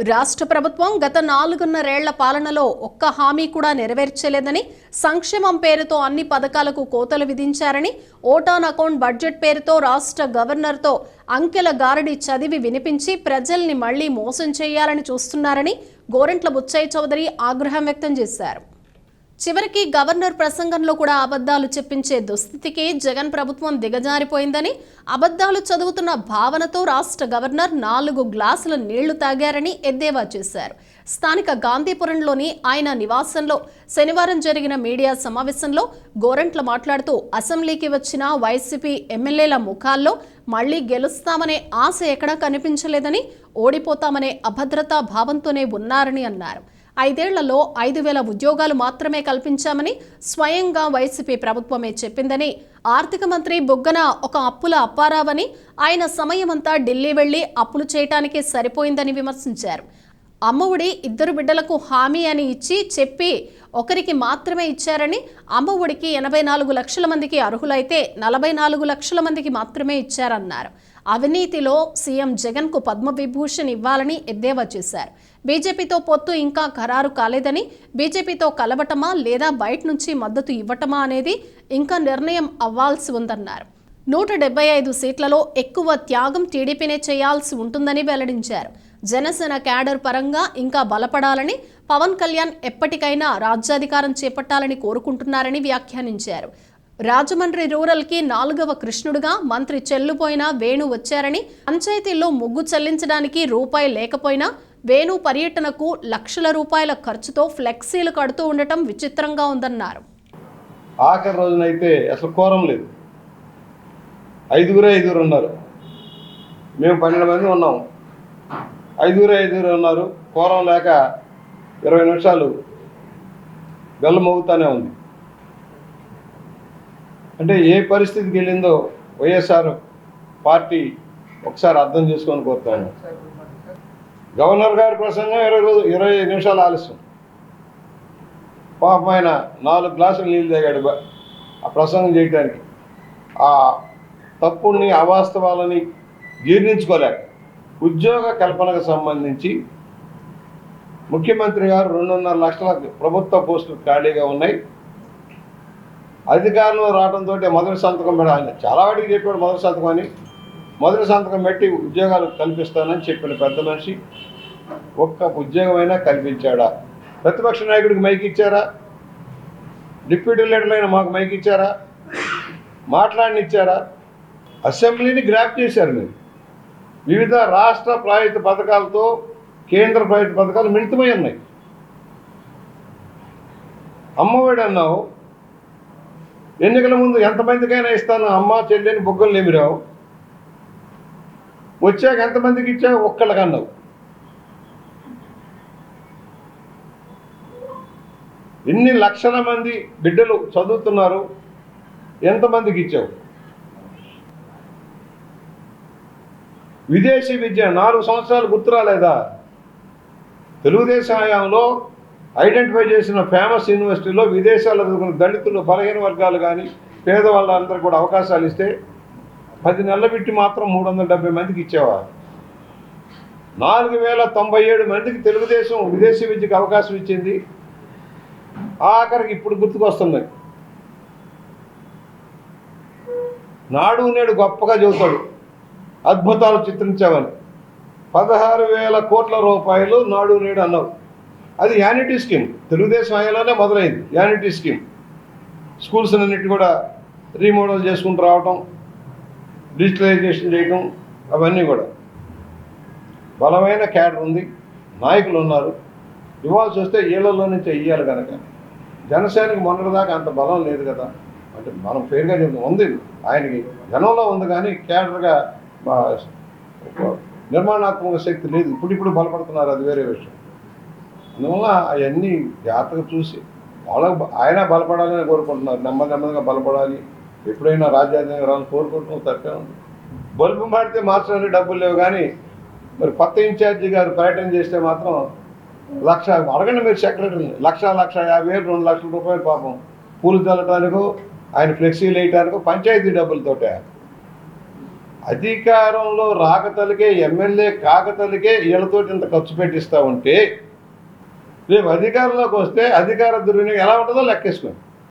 రాష్ట్ర ప్రభుత్వం గత 4.5 పాలనలో ఒక్క హామీ కూడా నెరవేర్చలేదని, సంక్షేమం పేరుతో అన్ని పథకాలకు కోతలు విధించారని, ఓటాన్ అకౌంట్ బడ్జెట్ పేరుతో రాష్ట్ర గవర్నర్తో అంకెల గారడి చదివి వినిపించి ప్రజల్ని మళ్లీ మోసం చేయాలని చూస్తున్నారని గోరంట్ల బుచ్చయ్య చౌదరి ఆగ్రహం వ్యక్తం చేశారు. చివరికి గవర్నర్ ప్రసంగంలో కూడా అబద్ధాలు చెప్పించే దుస్థితికి జగన్ ప్రభుత్వం దిగజారిపోయిందని, అబద్ధాలు చదువుతున్న భావనతో రాష్ట్ర గవర్నర్ 4 గ్లాసుల నీళ్లు తాగారని ఎద్దేవా చేశారు. స్థానిక గాంధీపురంలోని ఆయన నివాసంలో శనివారం జరిగిన మీడియా సమావేశంలో గోరంట్ల మాట్లాడుతూ, అసెంబ్లీకి వచ్చిన వైసీపీ ఎమ్మెల్యేల ముఖాల్లో మళ్లీ గెలుస్తామనే ఆశ ఎక్కడా కనిపించలేదని, ఓడిపోతామనే అభద్రతా భావంతోనే ఉన్నారని అన్నారు. 5 ఏళ్లలో 5,000 ఉద్యోగాలు మాత్రమే కల్పించామని స్వయంగా వైసీపీ ప్రభుత్వమే చెప్పిందని, ఆర్థిక మంత్రి బుగ్గన ఒక అప్పుల అప్పారావని, ఆయన సమయమంతా ఢిల్లీ వెళ్లి అప్పులు చేయటానికే సరిపోయిందని విమర్శించారు. అమ్మఒడి 2 బిడ్డలకు హామీ అని ఇచ్చి చెప్పి ఒకరికి మాత్రమే ఇచ్చారని, అమ్మఒడికి 84 లక్షల మందికి అర్హులైతే 44 లక్షల మందికి మాత్రమే ఇచ్చారన్నారు. అవినీతిలో సీఎం జగన్కు పద్మవిభూషణ్ ఇవ్వాలని ఎద్దేవా చేశారు. బీజేపీతో పొత్తు ఇంకా ఖరారు కాలేదని, బీజేపీతో కలవటమా లేదా బయట నుంచి మద్దతు ఇవ్వటమా అనేది ఇంకా నిర్ణయం అవ్వాల్సి ఉందన్నారు. 175 సీట్లలో ఎక్కువ త్యాగం టీడీపీనే చేయాల్సి ఉంటుందని వెల్లడించారు. జనసేన క్యాడర్ పరంగా ఇంకా బలపడాలని, పవన్ కళ్యాణ్ ఎప్పటికైనా రాజ్యాధికారం చేపట్టాలని కోరుకుంటున్నారని వ్యాఖ్యానించారు. రాజమండ్రి రూరల్కి 4వ కృష్ణుడుగా మంత్రి చెల్లుపోయిన వేణు వచ్చారని, పంచాయతీల్లో ముగ్గు చెల్లించడానికి రూపాయి లేకపోయినా వేణు పర్యటనకు లక్షల రూపాయల ఖర్చుతో ఫ్లెక్సీలు కడుతూ ఉండటం విచిత్రంగా ఉందన్నారు. ఆఖరి రోజునైతే అసలు కోరం లేదు, 5 ఉన్నారు, మేము 12 మంది ఉన్నాం, 5 ఉన్నారు, కోరం లేక 20 నిమిషాలు బెల్లం మోగుతానే ఉంది. అంటే ఏ పరిస్థితికి వెళ్ళిందో వైఎస్ఆర్ పార్టీ ఒకసారి అర్థం చేసుకొని కోరుతాను. గవర్నర్ గారి ప్రసంగం 20 నిమిషాలు ఆలస్యం. పాపం ఆయన 4 గ్లాసులు నీళ్ళు తాగాడు ఆ ప్రసంగం చేయడానికి. ఆ తప్పుల్ని, అవాస్తవాలని జీర్ణించుకోలేక, ఉద్యోగ కల్పనకు సంబంధించి ముఖ్యమంత్రి గారు 2.5 లక్షల ప్రభుత్వ పోస్టులు ఖాళీగా ఉన్నాయి, అధికారంలో రావడంతో మొదటి సంతకం పెట్టాలి. చాలా వాటికి చెప్పాడు మొదటి సంతకం అని. మొదటి సంతకం పెట్టి ఉద్యోగాలు కల్పిస్తానని చెప్పిన పెద్ద మనిషి ఒక్క ఉద్యోగమైనా కల్పించాడా? ప్రతిపక్ష నాయకుడికి మైక్ ఇచ్చారా? డిప్యూటీ లీడర్లైన మాకు మైక్ ఇచ్చారా? మాట్లాడనిచ్చారా? అసెంబ్లీని గ్రాప్ చేశారు మీరు. వివిధ రాష్ట్ర ప్రాయోజిత పథకాలతో కేంద్ర ప్రాయోజిత పథకాలు మిళితమై ఉన్నాయి. అమ్మఒడి అన్నావు, ఎన్నికల ముందు ఎంతమందికైనా ఇస్తాను అమ్మ చెల్లెని బొగ్గలు లేమిరావు, వచ్చాక ఎంతమందికి ఇచ్చావు? ఒక్కళ్ళకన్నావు. ఎన్ని లక్షల మంది బిడ్డలు చదువుతున్నారు, ఎంతమందికి ఇచ్చావు? విదేశీ విద్య 4 సంవత్సరాలు గుర్తు రాలేదా? తెలుగుదేశం హయాంలో ఐడెంటిఫై చేసిన ఫేమస్ యూనివర్సిటీలో విదేశాల్లో చదువుకున్న దళితులు, బలహీన వర్గాలు కానీ పేదవాళ్ళందరూ కూడా అవకాశాలు ఇస్తే 10 నెలల బిట్టి మాత్రం 370 మందికి ఇచ్చేవా? 4,097 మందికి తెలుగుదేశం విదేశీ విద్యకు అవకాశం ఇచ్చింది. ఆఖరికి ఇప్పుడు గుర్తుకొస్తుంది. నాడు నేడు గొప్పగా చెబుతాడు, అద్భుతాలు చిత్రించావని. 16,000 కోట్ల రూపాయలు నాడు నేడు అన్నావు. అది యానిటీ స్కీమ్, తెలుగుదేశం హయాంలోనే మొదలైంది యానిటీ స్కీమ్. స్కూల్స్ అన్నిటి కూడా రీమోడల్ చేసుకుంటూ రావటం, డిజిటలైజేషన్ చేయటం, అవన్నీ కూడా. బలమైన క్యాడర్ ఉంది, నాయకులు ఉన్నారు. ఇవ్వాల్సి వస్తే ఏళ్లలో నుంచే ఇవ్వాలి కనుక. జనసేనకి మొన్నటిదాకా అంత బలం లేదు కదా. అంటే మనం పేరుగా చెప్తాం, ఉంది ఆయనకి జనంలో ఉంది, కానీ క్యాడర్గా నిర్మాణాత్మక శక్తి లేదు. ఇప్పుడు బలపడుతున్నారు, అది వేరే విషయం. అందువల్ల అవన్నీ జాగ్రత్తగా చూసి ఆయన బలపడాలని కోరుకుంటున్నారు. నెమ్మదిగా బలపడాలి, ఎప్పుడైనా రాజ్యాధికారం రావాలని కోరుకుంటున్నాం, తప్పే ఉంది. బల్బు మారితే మార్చడానికి డబ్బులు లేవు, కానీ మరి కొత్త ఇన్ఛార్జి గారు పర్యటన చేస్తే మాత్రం లక్ష అడగండి మీరు సెక్రటరీని, 1,50,000 2 లక్షల రూపాయలు పాపం పూలు చల్లటానికో ఆయన ఫ్లెక్సీలు వేయటానికో పంచాయతీ డబ్బులతోటే. అధికారంలో రాకతలికే ఎమ్మెల్యే కాకతలికే వీళ్ళతోటి ఇంత ఖర్చు పెట్టిస్తూ ఉంటే రేపు అధికారంలోకి వస్తే అధికార దుర్వినియోగం ఎలా ఉంటుందో లెక్కేసుకోండి.